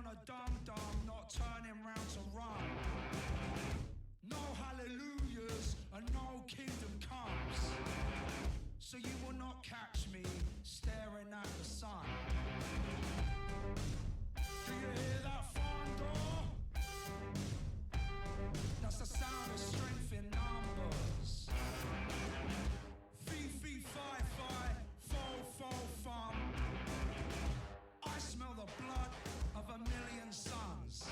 a dum-dum, not turning round to run. No hallelujahs and no kingdom comes. So you will not catch me staring at the sun. Do you hear that thunder? That's the sound of strength in numbers. Fee, fi, fo, fum. I smell the blood of a million sons.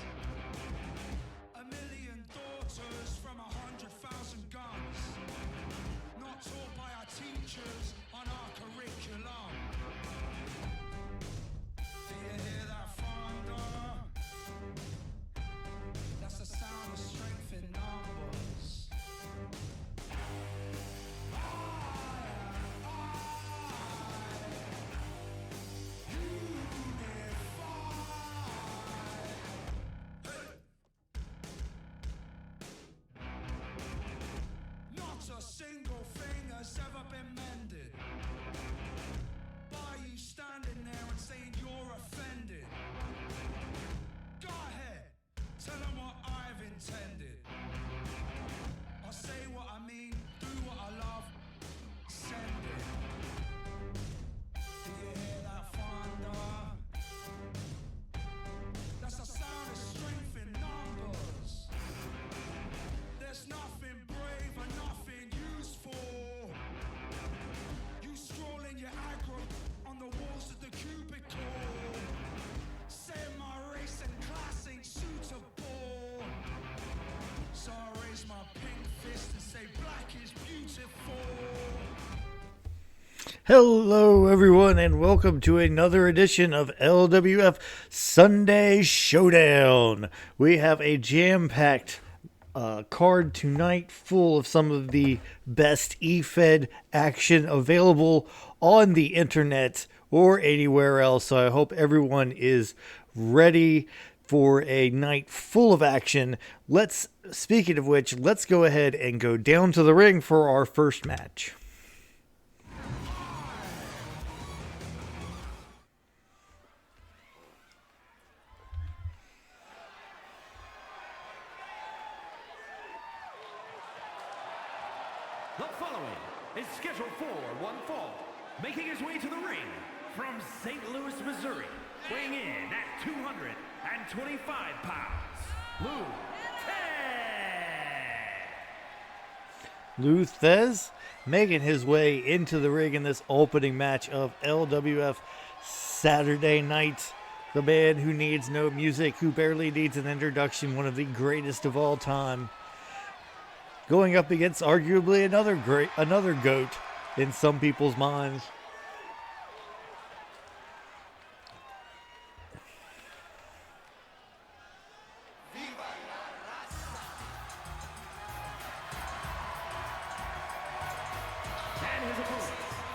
A million daughters from 100,000 guns. Not taught by our teachers on our curriculum. Do you hear that thunder? That's the sound of strength in numbers. Not a single thing has ever been mended by you standing there and saying you're offended. Go ahead, tell them what I've intended. I say what I mean, do what I love, send it. Do you hear that thunder? That's the sound of strength in numbers. There's nothing brave and nothing useful. You scroll in your aggro on the walls of the cubicle. Saying my race and class ain't suitable. So I raise my pink fist and say black is beautiful. Hello, everyone, and welcome to another edition of LWF Sunday Showdown. We have a jam-packed card tonight full of some of the best E-Fed action available on the internet or anywhere else. So I hope everyone is ready for a night full of action. Speaking of which, let's go ahead and go down to the ring for our first match. The following is scheduled for one fall, making his way to the ring from St. Louis, Missouri, weighing in at 225 pounds, Lou Thesz making his way into the ring in this opening match of LWF Saturday night. The man who needs no music, who barely needs an introduction, one of the greatest of all time. Going up against arguably another GOAT in some people's minds. and his opponent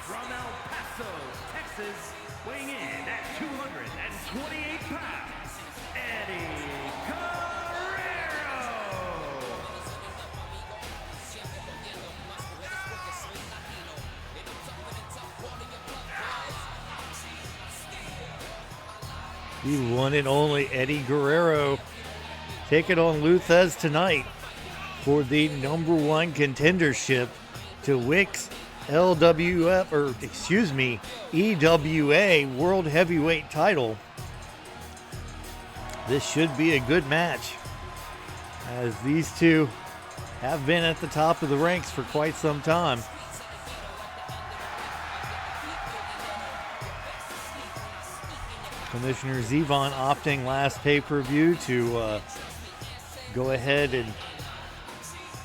from El Paso, Texas, weighing in at 228 pounds, Eddie Guerrero. The one and only Eddie Guerrero taking on Lou Thesz tonight for the #1 contendership to Wik's EWA World Heavyweight title. This should be a good match, as these two have been at the top of the ranks for quite some time. Commissioner Zevon opting last pay-per-view to go ahead and,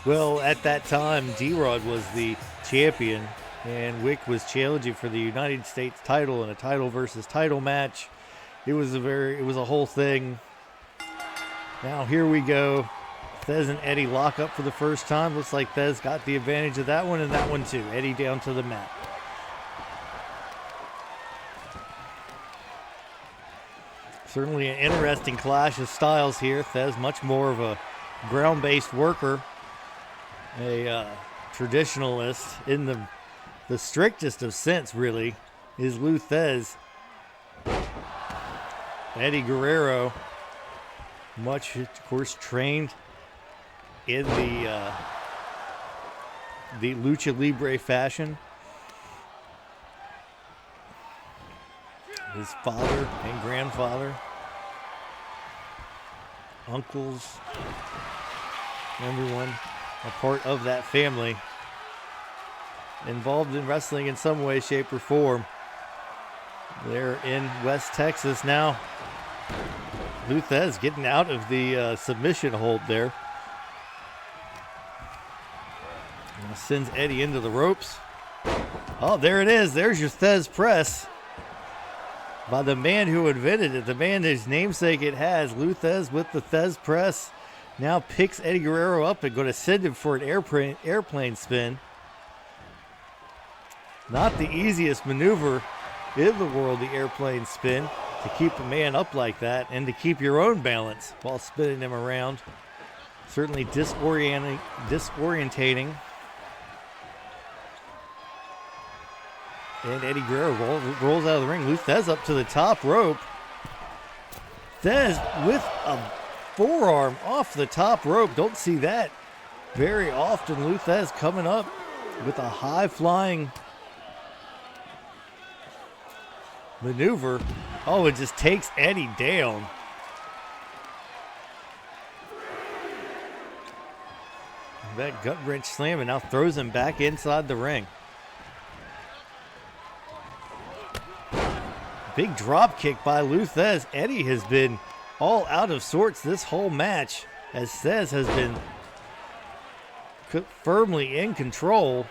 well, at that time, D-Rod was the champion, and Wik was challenging for the United States title in a title versus title match. It was a whole thing. Now here we go. Thesz and Eddie lock up for the first time. Looks like Thesz got the advantage of that one and that one too. Eddie down to the mat. Certainly an interesting clash of styles here. Thesz much more of a ground-based worker, a traditionalist in the strictest of sense, really, is Lou Thesz. Eddie Guerrero Much, of course, trained in the lucha libre fashion. His father and grandfather, uncles, everyone a part of that family, involved in wrestling in some way, shape, or form. They're in West Texas now. Thesz getting out of the submission hold there. Now sends Eddie into the ropes. Oh, there it is. There's your Thesz press by the man who invented it, the man whose namesake it has. Thesz with the Thesz press. Now picks Eddie Guerrero up and going to send him for an airplane spin. Not the easiest maneuver in the world, the airplane spin, to keep a man up like that and to keep your own balance while spinning him around. Certainly disorientating. And Eddie Guerrero rolls out of the ring. Thesz up to the top rope. Thesz with a forearm off the top rope. Don't see that very often. Thesz coming up with a high-flying maneuver. Oh, it just takes Eddie down. That gut wrench slam and now throws him back inside the ring. Big drop kick by Thesz. Eddie has been all out of sorts this whole match as Thesz has been firmly in control.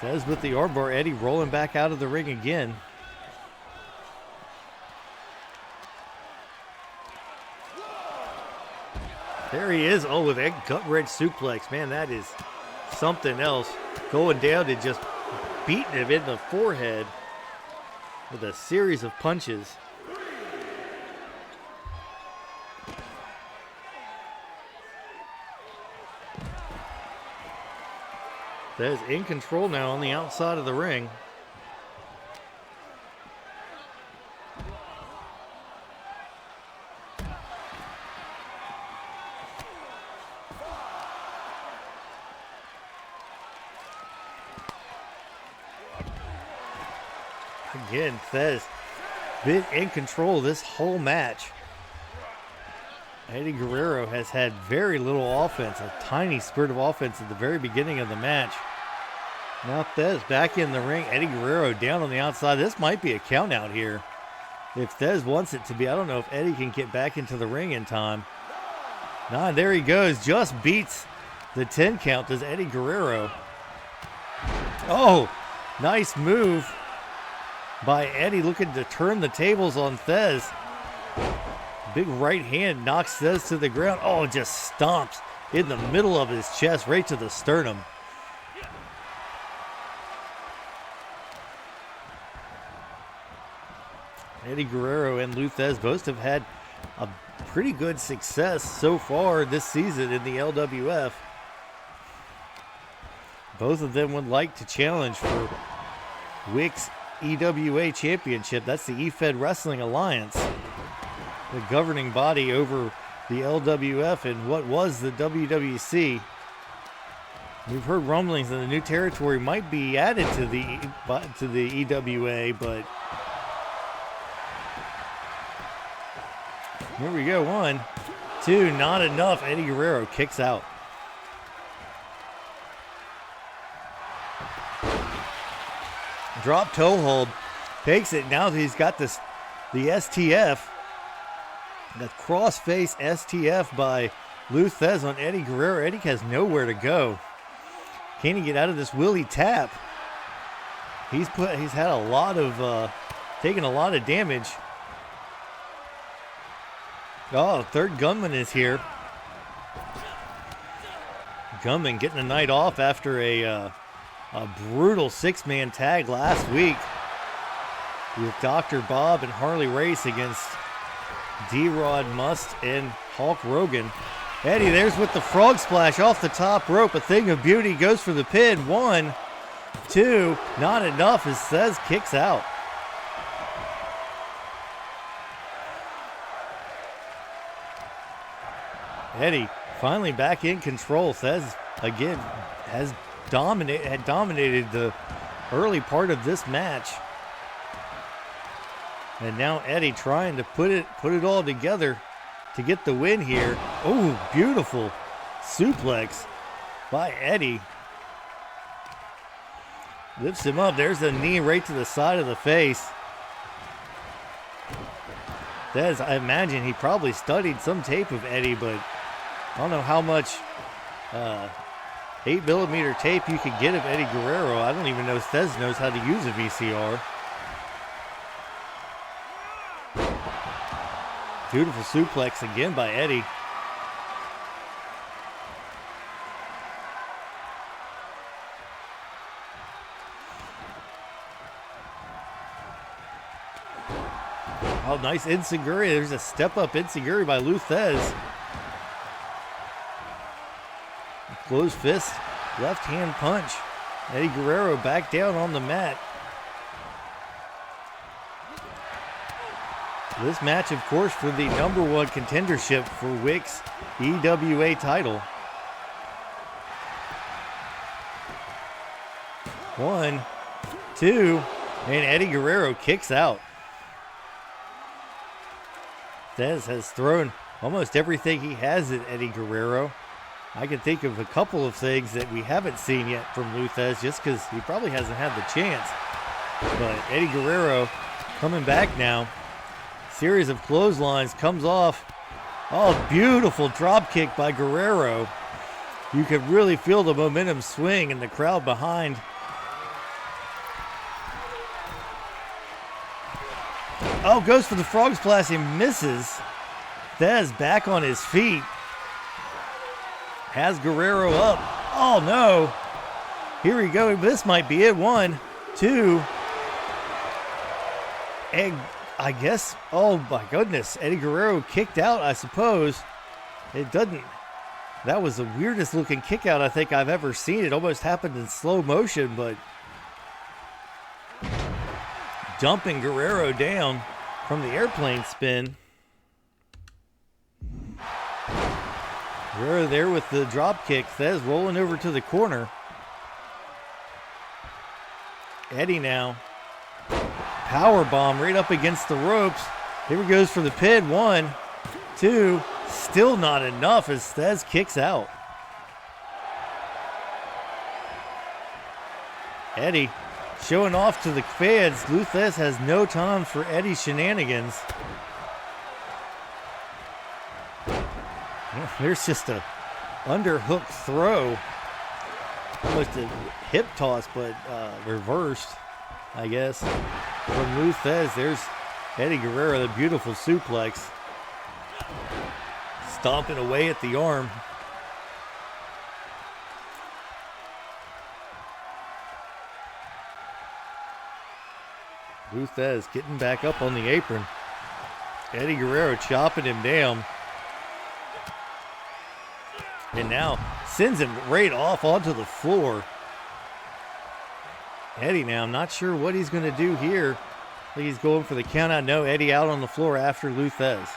Thesz with the armbar. Eddie rolling back out of the ring again. There he is. Oh, with that gut wrench suplex. Man, that is something else. Going down and just beating him in the forehead with a series of punches. Thesz in control now on the outside of the ring. Again, Thesz been in control this whole match. Eddie Guerrero has had very little offense, a tiny spurt of offense at the very beginning of the match. Now Thesz back in the ring. Eddie Guerrero down on the outside. This might be a count out here if Thesz wants it to be. I don't know if Eddie can get back into the ring in time. Nah, there he goes. Just beats the 10 count, does Eddie Guerrero. Oh, nice move by Eddie, looking to turn the tables on Thesz. Big right hand knocks Thesz to the ground. Oh, just stomps in the middle of his chest, right to the sternum. Eddie Guerrero and Thesz both have had a pretty good success so far this season in the LWF. Both of them would like to challenge for Wik's EWA Championship. That's the eFed Wrestling Alliance, the governing body over the LWF and what was the WWC. We've heard rumblings that the new territory might be added to the EWA, but here we go. 1, 2, not enough. Eddie Guerrero kicks out. Drop toe hold, takes it. Now that he's got the STF, the cross-face STF by Thesz on Eddie Guerrero. Eddie has nowhere to go. Can he get out of this? Will he tap? He's had a lot of taken a lot of damage. Oh, third gunman is here. Gunman getting a night off after a brutal 6-man tag last week with Dr. Bob and Harley Race against D-Rod Must and Hulk Hogan. Eddie, there's with the frog splash off the top rope. A thing of beauty, goes for the pin. 1, 2, not enough as Thesz kicks out. Eddie finally back in control. Thesz again had dominated the early part of this match. And now Eddie trying to put it all together to get the win here. Oh, beautiful suplex by Eddie. Lifts him up. There's a knee right to the side of the face. Thesz, I imagine he probably studied some tape of Eddie, but I don't know how much 8mm tape you could get of Eddie Guerrero. I don't even know if Thesz knows how to use a VCR. Beautiful suplex again by Eddie. Oh, nice enziguri. There's a step-up enziguri by Thesz. Closed fist, left-hand punch. Eddie Guerrero back down on the mat. This match, of course, for the #1 contendership for Wik's EWA title. 1, 2, and Eddie Guerrero kicks out. Thesz has thrown almost everything he has at Eddie Guerrero. I can think of a couple of things that we haven't seen yet from Thesz just because he probably hasn't had the chance. But Eddie Guerrero coming back now. Series of clotheslines comes off. Oh, beautiful drop kick by Guerrero. You could really feel the momentum swing in the crowd behind. Oh, goes for the frog splash and misses. Thesz back on his feet. Has Guerrero up. Oh, no. Here we go. This might be it. 1, 2. And I guess, oh my goodness, Eddie Guerrero kicked out, I suppose. It doesn't. That was the weirdest looking kick out I think I've ever seen. It almost happened in slow motion, but dumping Guerrero down from the airplane spin. Guerrero there with the drop kick. Thesz rolling over to the corner. Eddie now. Power bomb right up against the ropes. Here he goes for the pin. 1, 2. Still not enough as Thesz kicks out. Eddie showing off to the fans. Thesz has no time for Eddie's shenanigans. There's just a underhook throw. Almost a hip toss, but reversed, I guess. From Thesz, there's Eddie Guerrero, the beautiful suplex. Stomping away at the arm. Thesz getting back up on the apron. Eddie Guerrero chopping him down. And now sends him right off onto the floor. Eddie now, I'm not sure what he's going to do here. I think he's going for the count out. No, Eddie out on the floor after Thesz.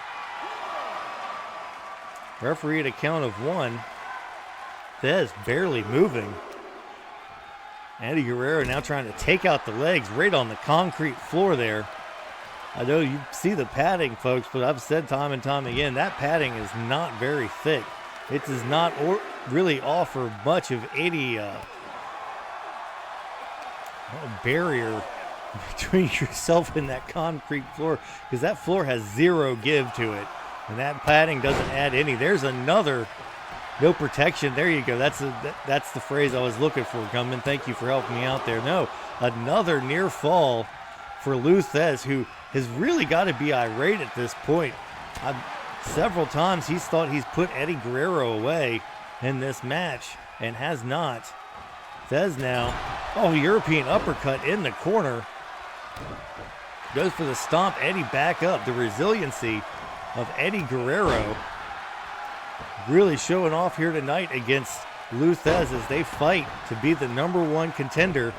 Referee at a count of 1. Thesz barely moving. Eddie Guerrero now trying to take out the legs right on the concrete floor there. I know you see the padding, folks, but I've said time and time again, that padding is not very thick. It does not really offer much of any barrier between yourself and that concrete floor, because that floor has zero give to it, and that padding doesn't add any. There's another no protection. There you go. That's the phrase I was looking for, Gumman. Thank you for helping me out there. No, another near fall for Thesz, who has really got to be irate at this point. Several times he's thought he's put Eddie Guerrero away in this match and has not. Thesz now, oh, European uppercut in the corner. Goes for the stomp. Eddie back up. The resiliency of Eddie Guerrero really showing off here tonight against Thesz as they fight to be the #1 contender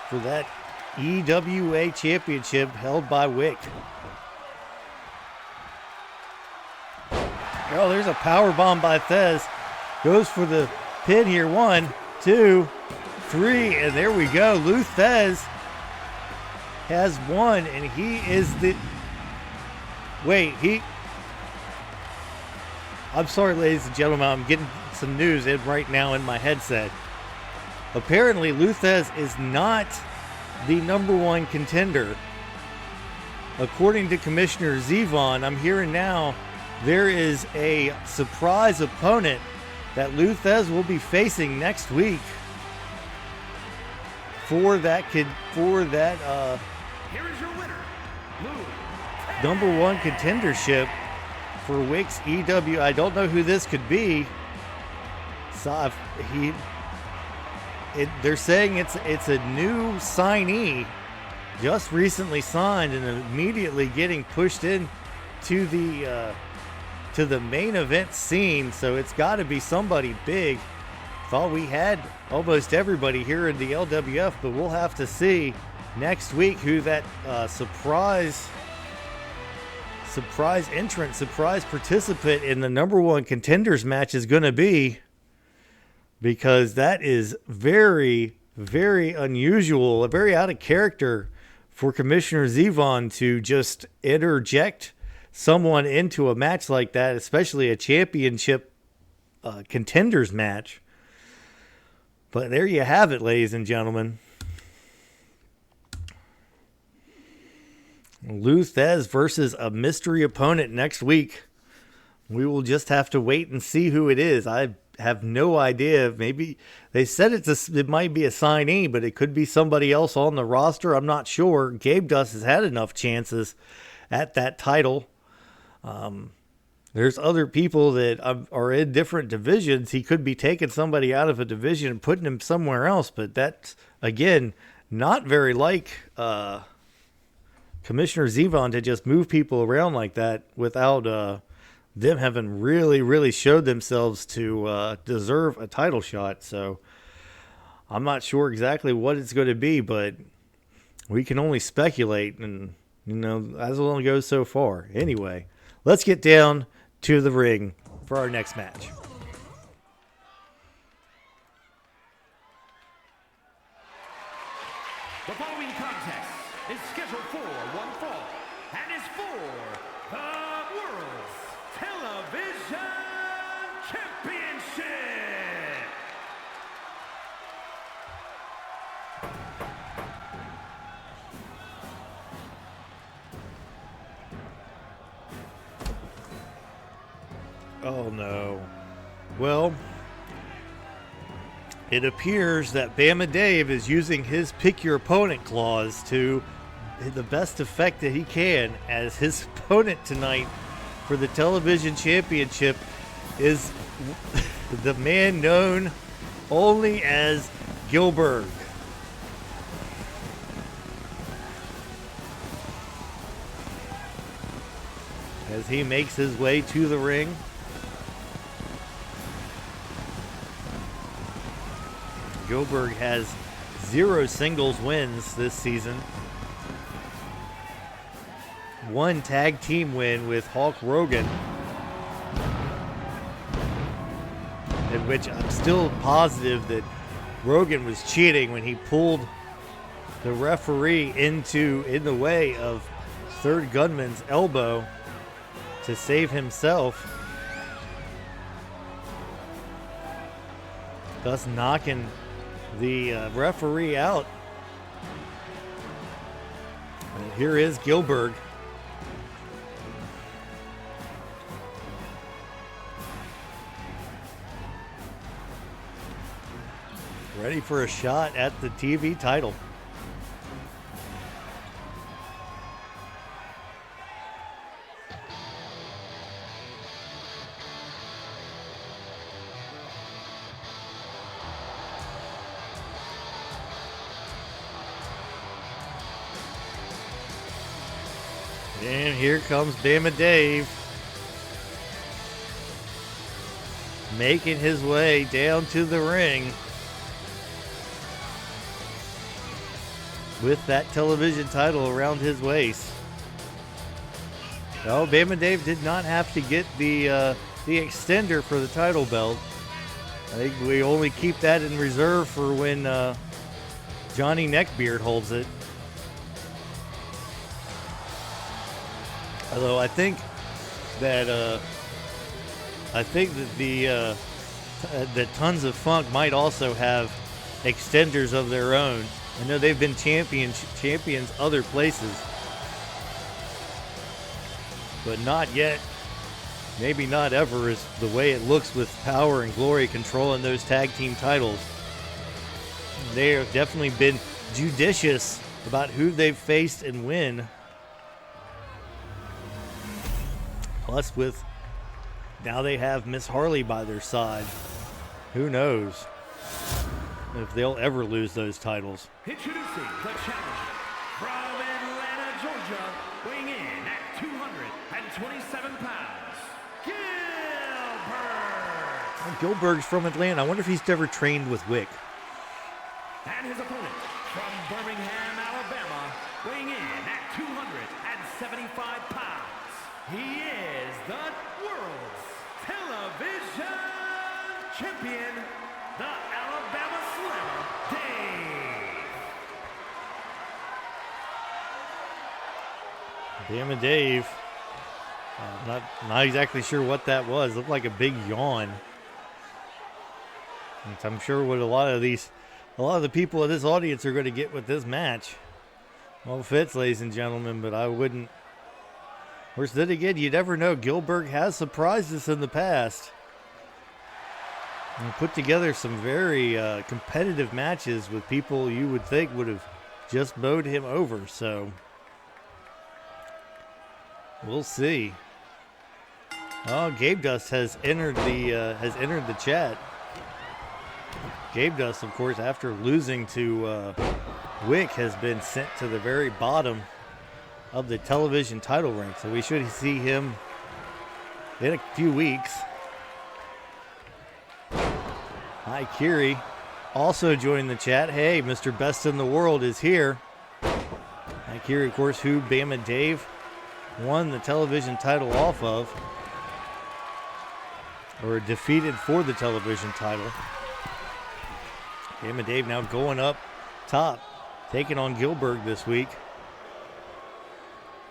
for that EWA championship held by Wik. Oh, there's a power bomb by Thesz. Goes for the pin here. 1, 2, 3, and there we go. Lou Thesz has won, and he is the... Wait, I'm sorry, ladies and gentlemen. I'm getting some news in right now in my headset. Apparently, Lou Thesz is not the #1 contender. According to Commissioner Zevon, I'm hearing now there is a surprise opponent that Lou Thesz will be facing next week for that Here is your winner, Lou #1 contendership for Wik's EW. I don't know who this could be. So they're saying it's a new signee, just recently signed and immediately getting pushed in to the main event scene. So it's got to be somebody big. Thought we had almost everybody here in the LWF, but we'll have to see next week who that surprise entrant, surprise participant in the #1 contenders match is going to be, because that is very, very unusual, very out of character for Commissioner Zevon to just interject someone into a match like that, especially a championship contenders match. But there you have it, ladies and gentlemen. Lou Thesz versus a mystery opponent next week. We will just have to wait and see who it is. I have no idea. Maybe they said it might be a signee, but it could be somebody else on the roster. I'm not sure. Gabe Dust has had enough chances at that title. There's other people that are in different divisions. He could be taking somebody out of a division and putting him somewhere else, but that's, again, not very like Commissioner Zevon to just move people around like that without them having really, really showed themselves to deserve a title shot. So I'm not sure exactly what it's going to be, but we can only speculate, and as it only goes so far. Anyway, let's get down to the ring for our next match. The following contest is scheduled for one fall and is for the World's Television Championship. Oh no. Well, it appears that Bama Dave is using his pick your opponent clause to the best effect that he can, as his opponent tonight for the television championship is the man known only as Gilberg. As he makes his way to the ring. Gilberg has 0 singles wins this season. 1 tag team win with Hulk Hogan, in which I'm still positive that Hogan was cheating when he pulled the referee in the way of Third Gunman's elbow to save himself, thus knocking the referee out. And here is Gilberg. Ready for a shot at the TV title. And here comes Bama Dave, making his way down to the ring with that television title around his waist. Oh, Bama Dave did not have to get the the extender for the title belt. I think we only keep that in reserve for when Johnny Neckbeard holds it. Although I think that that Tons of Funk might also have extenders of their own. I know they've been champions other places, but not yet. Maybe not ever is the way it looks with Power and Glory controlling those tag team titles. They have definitely been judicious about who they've faced and when. Plus with now they have Miss Harley by their side. Who knows if they'll ever lose those titles. Introducing the challenger from Atlanta, Georgia, weighing in at 227 pounds, Gilberg. Gilberg's from Atlanta. I wonder if he's ever trained with Wik. And his opponent from Birmingham, Alabama, weighing in at 275 pounds, he is the world's television champion, the Alabama Slammer, Dave. Bama Dave. Not exactly sure what that was. Looked like a big yawn. And I'm sure what a lot of the people in this audience are going to get with this match. Well, fits, ladies and gentlemen, but I wouldn't. Of course, then again, you never know. Gilberg has surprised us in the past. And put together some very competitive matches with people you would think would have just mowed him over. So we'll see. Oh, Gabe Dust has entered the chat. Gabe Dust, of course, after losing to Wik, has been sent to the very bottom of the television title rank. So we should see him in a few weeks. Hi, Kiri. Also joined the chat. Hey, Mr. Best in the World is here. Hi, Kiri, of course, who Bama Dave won the television title off of, or defeated for the television title. Bama Dave now going up top, taking on Gilberg this week.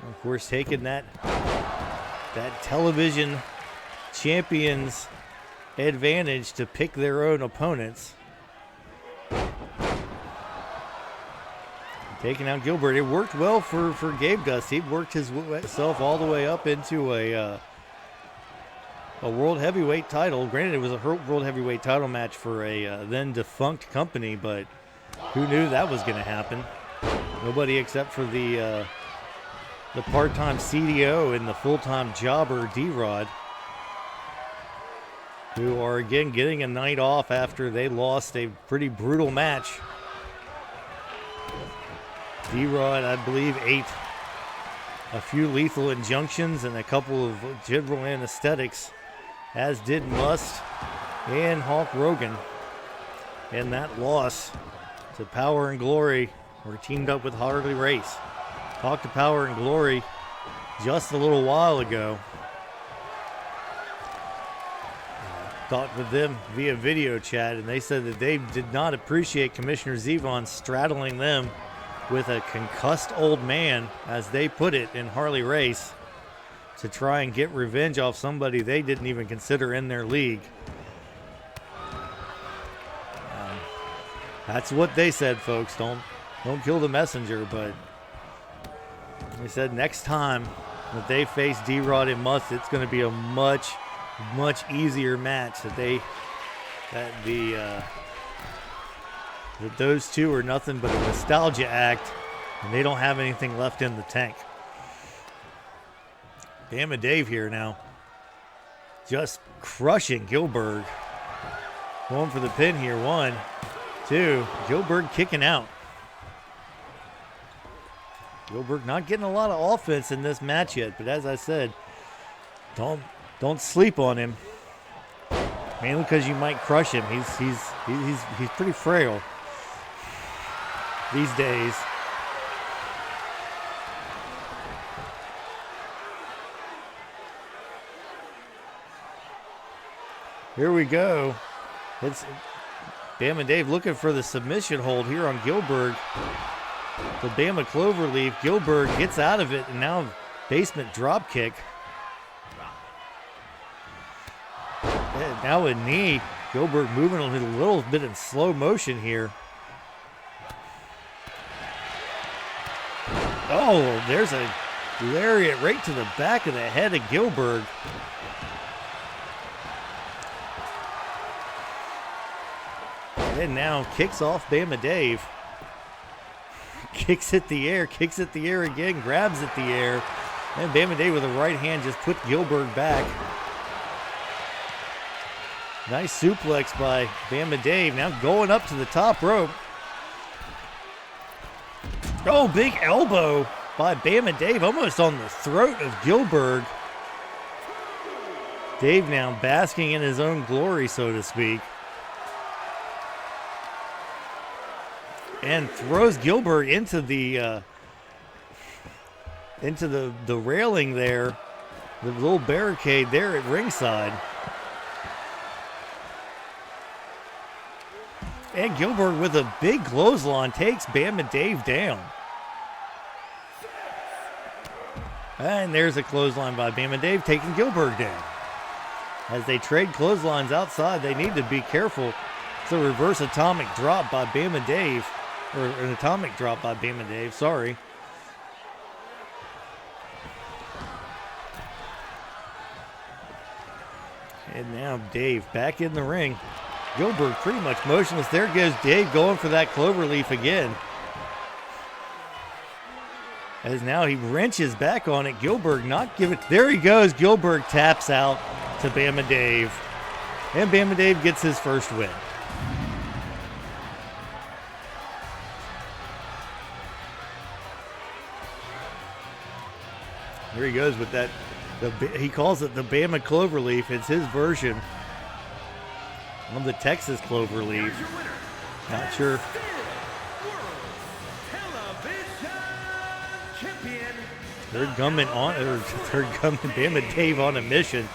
Of course, taking that television champions advantage to pick their own opponents. Taking out Gilbert. It worked well for Gabe Dust. He worked himself all the way up into a world heavyweight title. Granted, it was a world heavyweight title match for a then defunct company, but who knew that was going to happen? Nobody except for the part-time CDO and the full-time jobber D-Rod, who are again getting a night off after they lost a pretty brutal match. D-Rod, I believe, ate a few lethal injunctions and a couple of general anesthetics, as did Must and Hulk Hogan. And that loss to Power and Glory were teamed up with Harley Race. Talked to Power and Glory just a little while ago. Talked with them via video chat, and they said that they did not appreciate Commissioner Zevon straddling them with a concussed old man, as they put it, in Harley Race, to try and get revenge off somebody they didn't even consider in their league. That's what they said, folks. Don't kill the messenger, but they said next time that they face D-Rod and Must, it's going to be a much easier match. That those two are nothing but a nostalgia act, and they don't have anything left in the tank. Bama Dave here now, just crushing Gilberg. Going for the pin here. 1, 2. Gilberg kicking out. Gilberg not getting a lot of offense in this match yet, but as I said, don't sleep on him. Mainly because you might crush him. He's pretty frail these days. Here we go. It's Bama Dave looking for the submission hold here on Gilberg. The Bama cloverleaf. Gilberg gets out of it, and now basement drop kick. And now a knee. Gilberg moving a little bit in slow motion here. Oh, there's a lariat right to the back of the head of Gilberg. And now kicks off Bama Dave. Kicks at the air again, grabs at the air. And Bama Dave with a right hand just put Gilberg back. Nice suplex by Bama Dave. Now going up to the top rope. Oh, big elbow by Bama Dave, almost on the throat of Gilberg. Dave now basking in his own glory, so to speak. And throws Gilberg into the railing there, the little barricade there at ringside. And Gilberg with a big clothesline takes Bama Dave down. And there's a clothesline by Bama Dave taking Gilberg down. As they trade clotheslines outside, they need to be careful. It's a reverse atomic drop by Bama Dave. Or an atomic drop by Bama Dave, sorry. And now Dave back in the ring. Gilberg pretty much motionless. There goes Dave going for that cloverleaf again. As now he wrenches back on it. Gilberg not giving. There he goes. Gilberg taps out to Bama Dave. And Bama Dave gets his first win. Here he goes with that. He calls it the Bama Cloverleaf. It's his version of the Texas Cloverleaf. Not sure. Third gunman Bama Dave on a mission.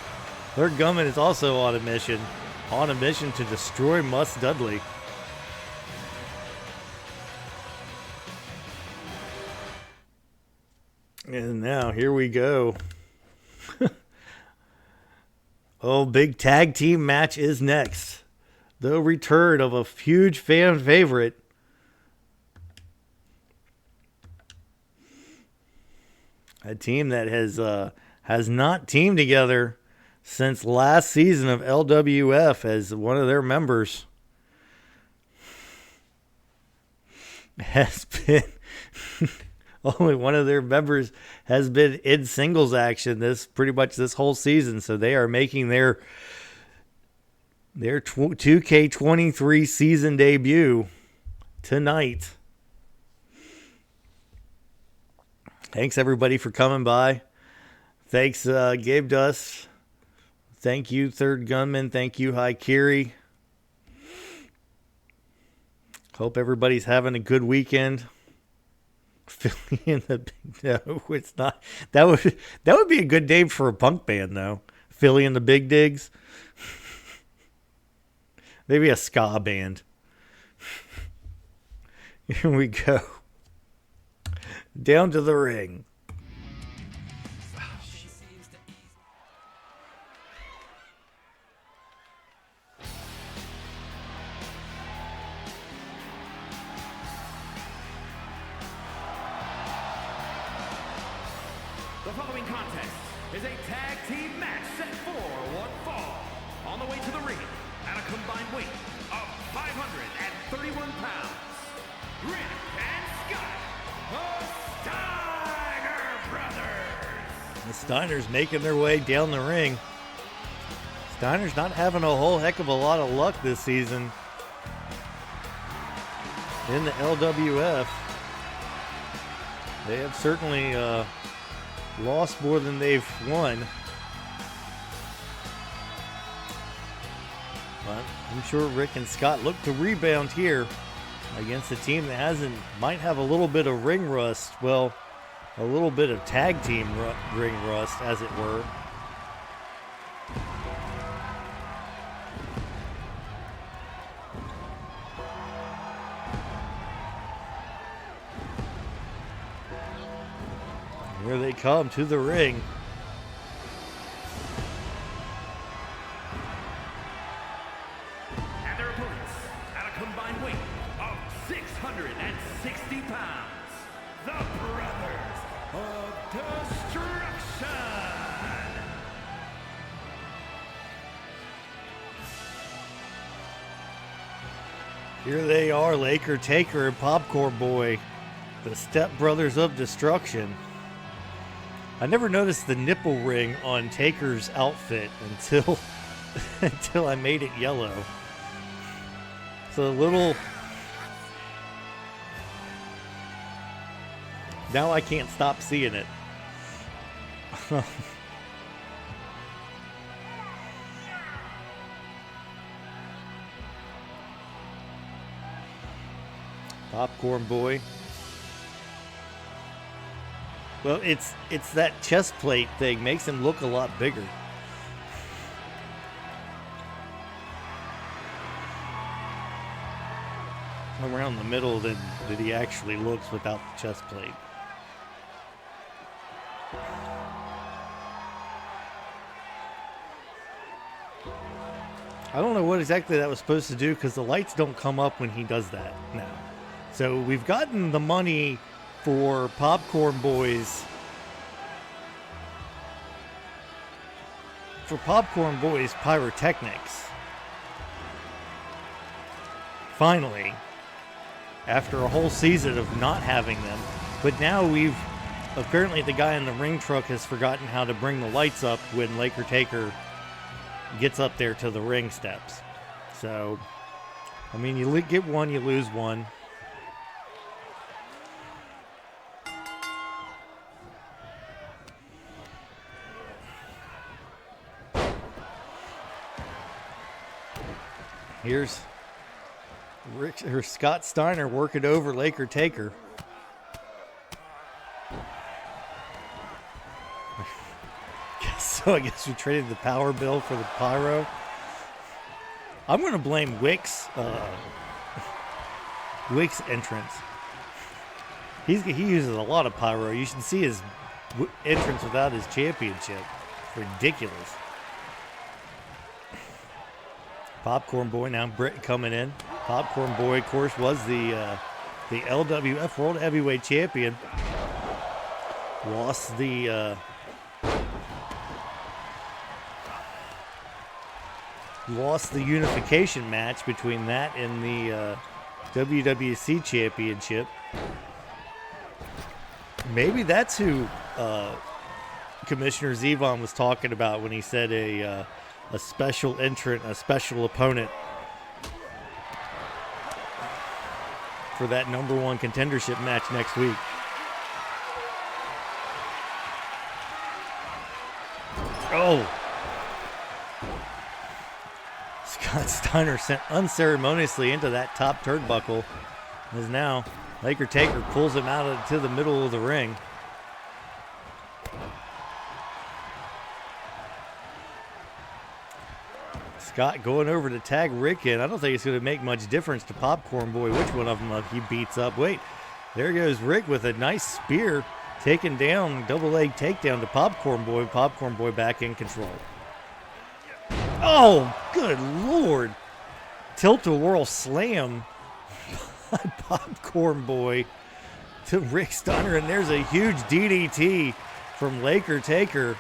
Third gunman is also on a mission to destroy Mus Dudley. And now, here we go. Oh, big tag team match is next. The return of a huge fan favorite. A team that has not teamed together since last season of LWF as one of their members has been... Only one of their members has been in singles action pretty much this whole season. So they are making their 2K23 season debut tonight. Thanks everybody for coming by. Thanks Gabe Dust. Thank you Third Gunman. Thank you Haikiri. Hope everybody's having a good weekend. Philly in the big, no, it's not. That would be a good name for a punk band though. Philly and the Big Digs. Maybe a ska band. Here we go. Down to the ring. The following contest is a tag team match set for one fall. On the way to the ring, at a combined weight of 531 pounds, Rick and Scott, the Steiner brothers. The Steiners making their way down the ring. Steiner's not having a whole heck of a lot of luck this season in the LWF. They have certainly lost more than they've won. But I'm sure Rick and Scott look to rebound here against a team that might have a little bit of ring rust. Well, a little bit of tag team ring rust, as it were. Here they come to the ring. And their opponents, at a combined weight of 660 pounds, the Brothers of Destruction. Here they are, Laker Taker and Popcorn Boy, the Step Brothers of Destruction. I never noticed the nipple ring on Taker's outfit until until I made it yellow. So a little. Now I can't stop seeing it. Popcorn Boy. Well, it's that chest plate thing makes him look a lot bigger. Around the middle than he actually looks without the chest plate. I don't know what exactly that was supposed to do because the lights don't come up when he does that now. So we've gotten the money for Popcorn Boy's pyrotechnics. Finally, after a whole season of not having them, but now apparently the guy in the ring truck has forgotten how to bring the lights up when Laker Taker gets up there to the ring steps. So, I mean, you get one, you lose one. Here's Scott Steiner working over Laker Taker. So I guess we traded the power bill for the pyro. I'm going to blame Wik's entrance. He uses a lot of pyro. You should see his entrance without his championship. Ridiculous. Popcorn Boy, now Britt coming in. Popcorn Boy, of course, was the LWF World Heavyweight Champion. Lost the unification match between that and the WWC Championship. Maybe that's who Commissioner Zevon was talking about when he said a special entrant, a special opponent for that #1 contendership match next week. Oh! Scott Steiner sent unceremoniously into that top turnbuckle. As now Laker Taker pulls him out into the middle of the ring. Scott going over to tag Rick in. I don't think it's going to make much difference to Popcorn Boy which one of them he beats up. Wait, there goes Rick with a nice spear, taking down, double leg takedown to Popcorn Boy. Popcorn Boy back in control. Oh, good Lord. Tilt-a-whirl slam by Popcorn Boy to Rick Steiner. And there's a huge DDT from Laker Taker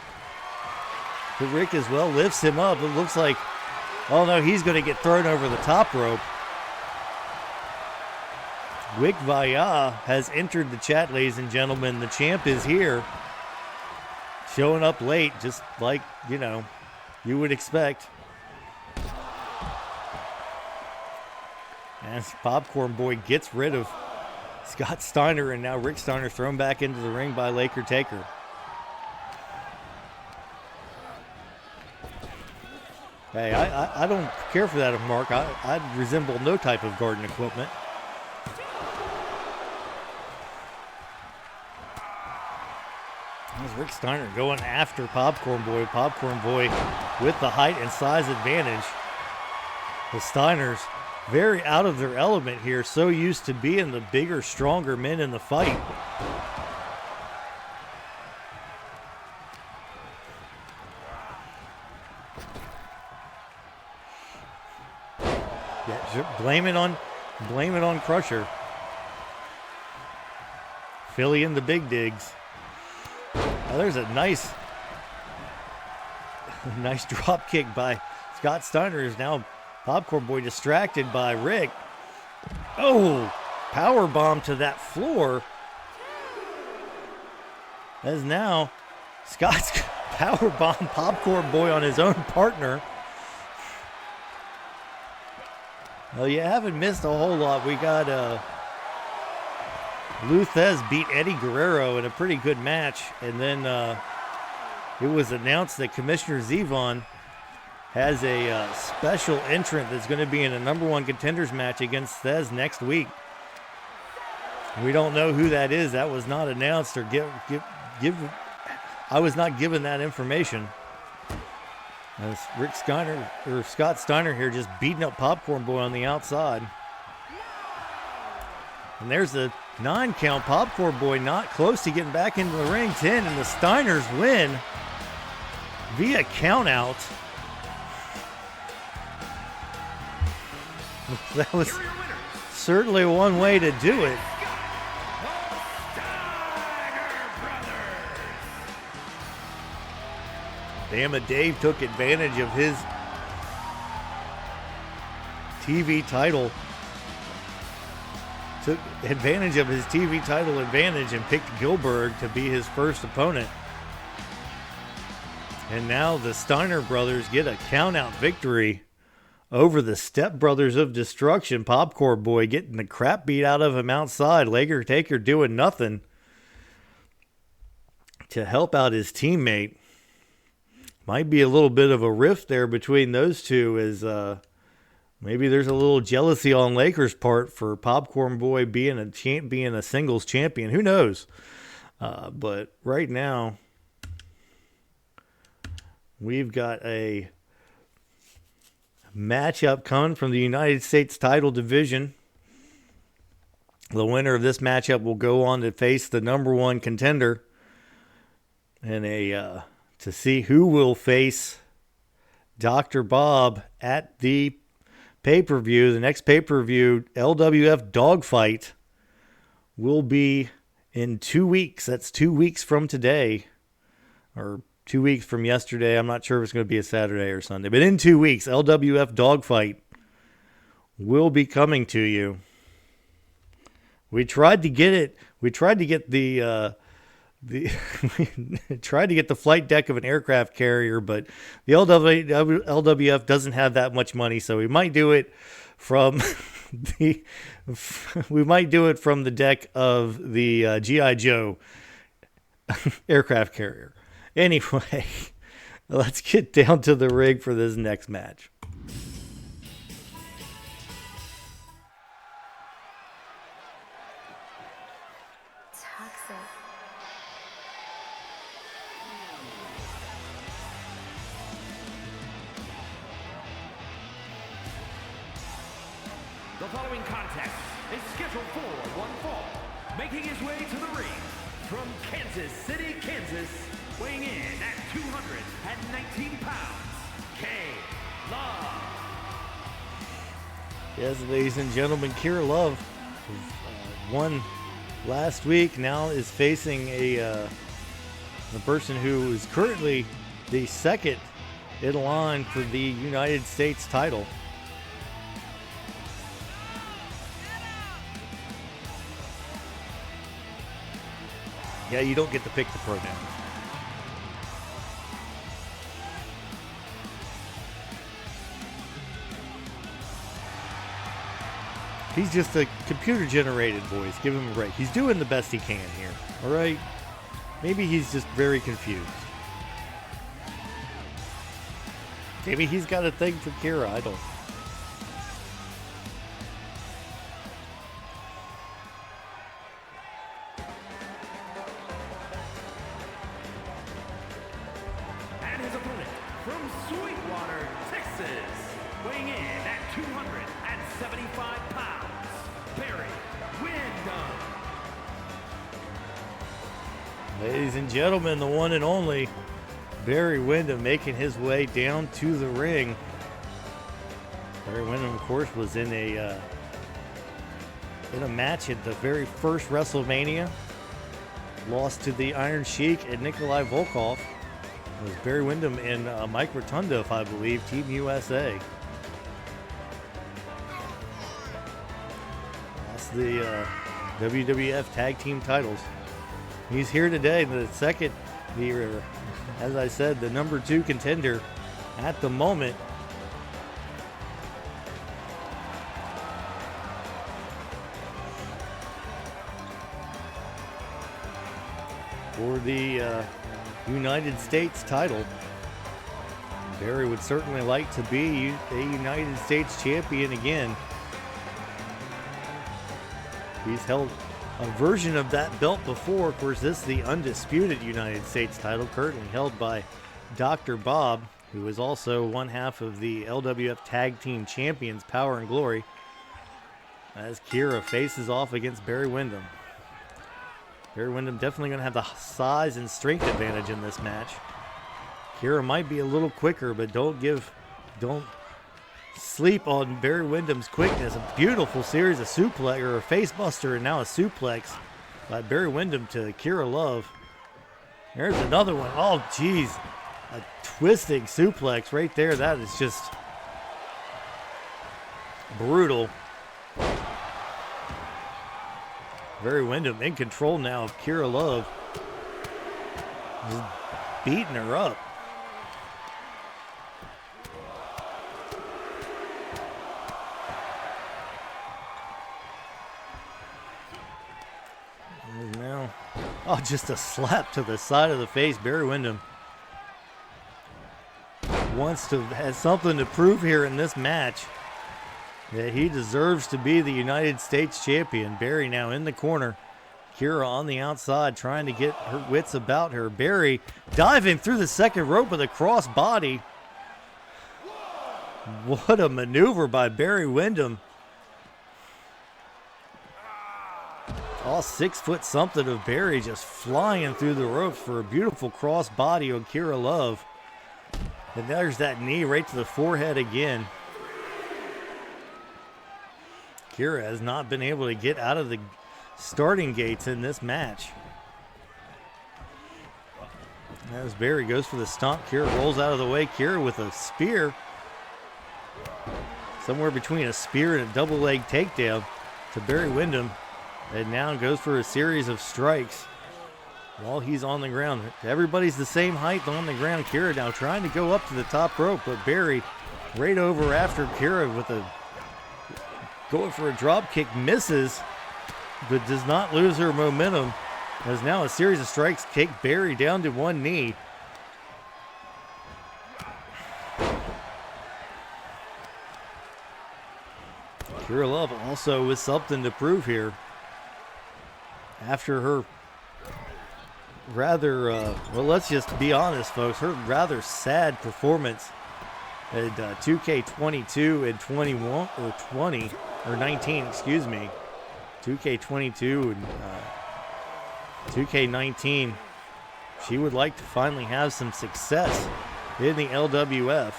to Rick as well. Lifts him up. It looks like, oh no, he's going to get thrown over the top rope. Wikviya has entered the chat, ladies and gentlemen. The champ is here. Showing up late, just like, you would expect. As Popcorn Boy gets rid of Scott Steiner, and now Rick Steiner thrown back into the ring by Laker Taker. Hey, I don't care for that, Mark. I resemble no type of garden equipment. There's Rick Steiner going after Popcorn Boy. Popcorn Boy with the height and size advantage. The Steiners very out of their element here, so used to being the bigger, stronger men in the fight. Yeah, blame it on Crusher. Philly in the big digs. Now there's a nice drop kick by Scott Steiner. Is now Popcorn Boy distracted by Rick. Oh, power bomb to that floor. As now Scott's power bomb Popcorn Boy on his own partner. Well, you haven't missed a whole lot. We got Thesz beat Eddie Guerrero in a pretty good match, and then it was announced that Commissioner Zevon has a special entrant that's going to be in a #1 contenders match against Thesz next week. We don't know who that is. That was not announced or I was not given that information. As Scott Steiner here just beating up Popcorn Boy on the outside. And there's the 9 count. Popcorn Boy not close to getting back into the ring. 10, and the Steiners win via count out. That was certainly one way to do it. Bama Dave took advantage of his TV title. Took advantage of his TV title advantage and picked Gilberg to be his first opponent. And now the Steiner brothers get a count-out victory over the Step Brothers of Destruction. Popcorn Boy getting the crap beat out of him outside. Laker Taker doing nothing to help out his teammate. Might be a little bit of a rift there between those two, as maybe there's a little jealousy on Lakers' part for Popcorn Boy being a singles champion. Who knows? But right now, we've got a matchup coming from the United States title division. The winner of this matchup will go on to face the #1 contender in to see who will face Dr. Bob at the pay-per-view. The next pay-per-view, LWF Dogfight, will be in 2 weeks. That's 2 weeks from today, or 2 weeks from yesterday. I'm not sure if it's going to be a Saturday or Sunday, but in 2 weeks, LWF Dogfight will be coming to you. We tried to get it. We tried to get the tried to get the flight deck of an aircraft carrier, but the LWF doesn't have that much money, so we might do it from the deck of the G.I. Joe aircraft carrier. Anyway, let's get down to the ring for this next match. The following contest is scheduled for one fall. Making his way to the ring from Kansas City, Kansas, weighing in at 219 pounds, K-Love. Yes, ladies and gentlemen, Kira Love won last week. Now is facing the person who is currently the second in line for the United States title. Yeah, you don't get to pick the pronouns. He's just a computer-generated voice. Give him a break. He's doing the best he can here, all right? Maybe he's just very confused. Maybe he's got a thing for Kira. I don't. Ladies and gentlemen, the one and only Barry Windham making his way down to the ring. Barry Windham, of course, was in a match at the very first WrestleMania. Lost to the Iron Sheik and Nikolai Volkov. It was Barry Windham and Mike Rotundo, if I believe, Team USA. Lost the WWF Tag Team titles. He's here today, as I said, the number 2 contender at the moment. For the United States title. Barry would certainly like to be a United States champion again. He's held a version of that belt before. Of course, this is the undisputed United States title, currently held by Dr. Bob, who is also one half of the LWF Tag Team Champions, Power and Glory, as Kira faces off against Barry Windham. Barry Windham definitely going to have the size and strength advantage in this match. Kira might be a little quicker, but don't sleep on Barry Windham's quickness. A beautiful series of suplex, or a face buster, and now a suplex by Barry Windham to Kira Love. There's another one. Oh, geez. A twisting suplex right there. That is just brutal. Barry Windham in control now of Kira Love. Just beating her up. And now, just a slap to the side of the face. Barry Windham has something to prove here in this match. That he deserves to be the United States champion. Barry now in the corner. Kira on the outside trying to get her wits about her. Barry diving through the second rope with a cross body. What a maneuver by Barry Windham. All 6 foot something of Barry just flying through the ropes for a beautiful cross body on Kira Love. And there's that knee right to the forehead again. Kira has not been able to get out of the starting gates in this match. As Barry goes for the stomp, Kira rolls out of the way. Kira with a spear. Somewhere between a spear and a double leg takedown to Barry Windham. And now goes for a series of strikes while he's on the ground. Everybody's the same height on the ground. Kira now trying to go up to the top rope, but Barry right over after Kira with a going for a drop kick, misses, but does not lose her momentum. As now a series of strikes kick Barry down to one knee. Kira Love also with something to prove here. After her rather, well, let's just be honest, folks, her rather sad performance at 2K22 and 21 or 20 or 19, excuse me, 2K22 and 2K19. She would like to finally have some success in the LWF.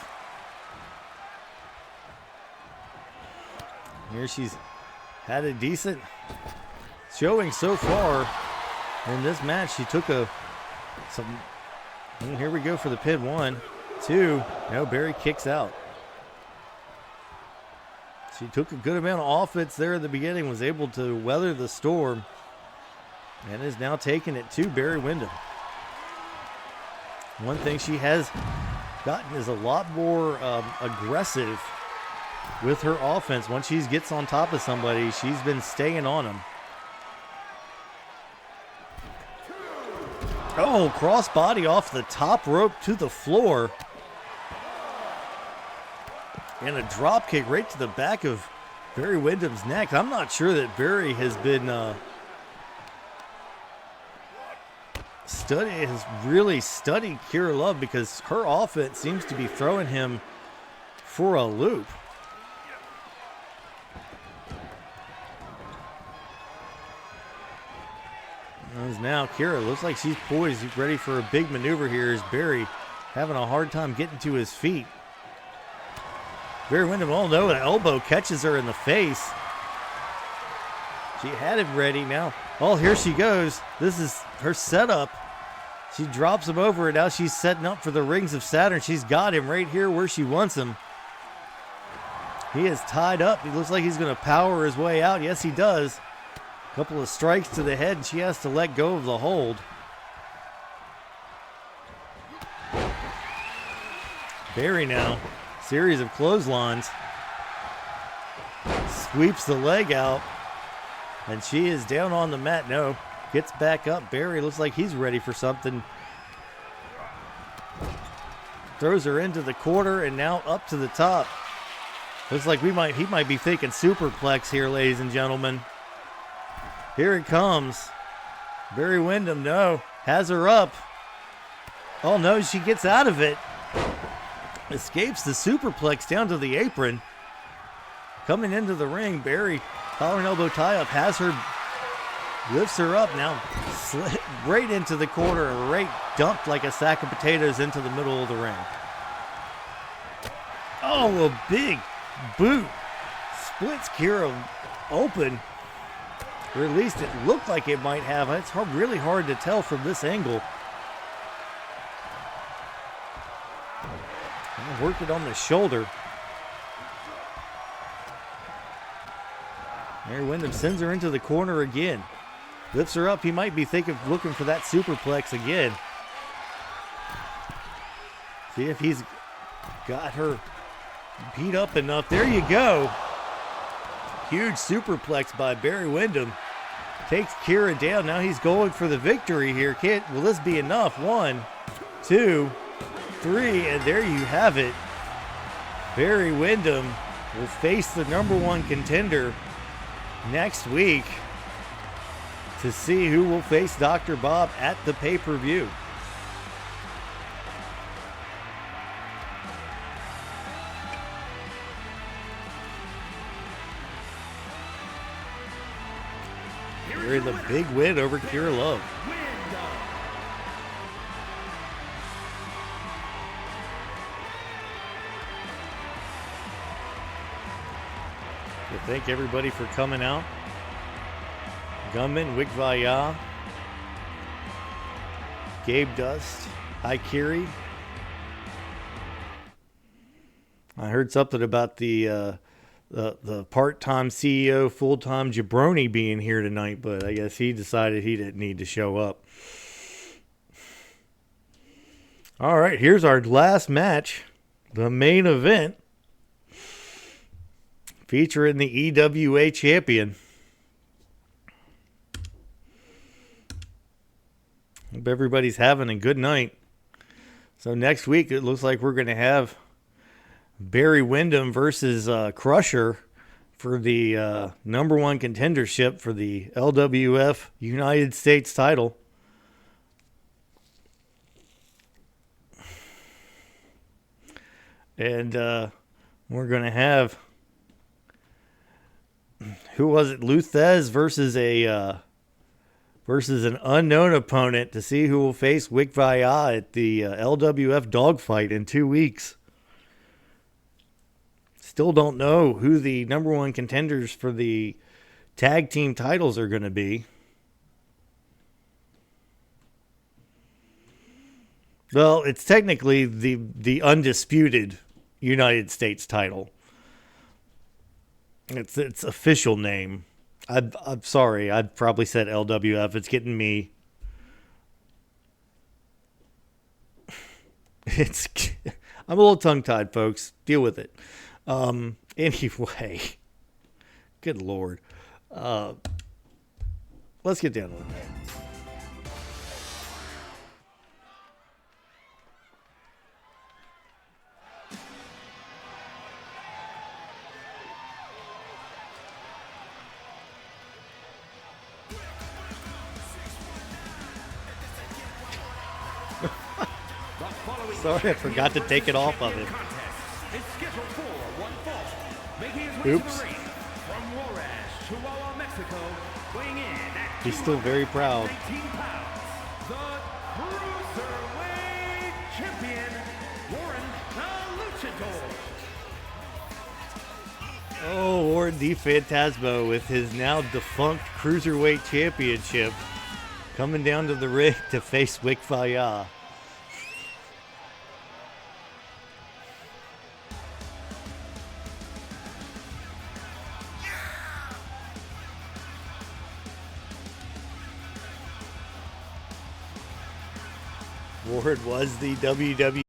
Here she's had a decent showing so far in this match. She took and here we go for the pin. 1, 2. No, Barry kicks out. She took a good amount of offense there at the beginning, was able to weather the storm, and is now taking it to Barry Windham. One thing she has gotten is a lot more aggressive with her offense. Once she gets on top of somebody, she's been staying on them. Oh, crossbody off the top rope to the floor. And a drop kick right to the back of Barry Windham's neck. I'm not sure that Barry has been really studied Kira Love, because her offense seems to be throwing him for a loop. As now Kira looks like she's poised, ready for a big maneuver here, as Barry having a hard time getting to his feet. Very Windham, oh no, an elbow catches her in the face. She had it ready now. Oh, here she goes. This is her setup. She drops him over, and now she's setting up for the Rings of Saturn. She's got him right here where she wants him. He is tied up. He looks like he's going to power his way out. Yes, he does. A couple of strikes to the head, and she has to let go of the hold. Barry now. Series of clotheslines. Sweeps the leg out. And she is down on the mat. No. Gets back up. Barry looks like he's ready for something. Throws her into the corner and now up to the top. Looks like he might be thinking superplex here, ladies and gentlemen. Here it comes. Barry Windham, no. Has her up. Oh no, she gets out of it. Escapes the superplex down to the apron. Coming into the ring, Barry, collar and elbow tie-up, has her, lifts her up now, slid right into the corner, right dumped like a sack of potatoes into the middle of the ring. Oh, a big boot. Splits Kira open. Or at least it looked like it might have. It's really hard to tell from this angle. Worked it on the shoulder. Barry Windham sends her into the corner again. Lifts her up. He might be looking for that superplex again. See if he's got her beat up enough. There you go. Huge superplex by Barry Windham. Takes Kira down. Now he's going for the victory here. Will this be enough? 1, 2, 3, and there you have it. Barry Windham will face the #1 contender next week to see who will face Dr. Bob at the pay-per-view. We're in the big win over Kira Love. Thank everybody for coming out. Gunman, Wikviya, Gabe Dust, Hi Kiri. I heard something about the part-time CEO, full-time jabroni being here tonight, but I guess he decided he didn't need to show up. All right, here's our last match, the main event, featuring the EWA champion. Hope everybody's having a good night. So next week, it looks like we're going to have Barry Windham versus Crusher for the #1 contendership for the LWF United States title. And we're going to have, who was it? Thesz versus an unknown opponent to see who will face Wikviya at the LWF Dogfight in 2 weeks. Still don't know who the #1 contenders for the tag team titles are going to be. Well, it's technically the undisputed United States title. It's official name. I'm sorry. I've probably said LWF. It's getting me. I'm a little tongue-tied, folks. Deal with it. Anyway, good Lord. Let's get down to it. Sorry, I forgot to take it off of him. Oops. He's still very proud. The Cruiserweight Champion, Warren the Luchador. Oh, Ward the Fantasmo with his now defunct Cruiserweight Championship coming down to the ring to face Wikviya. Ward was the WWE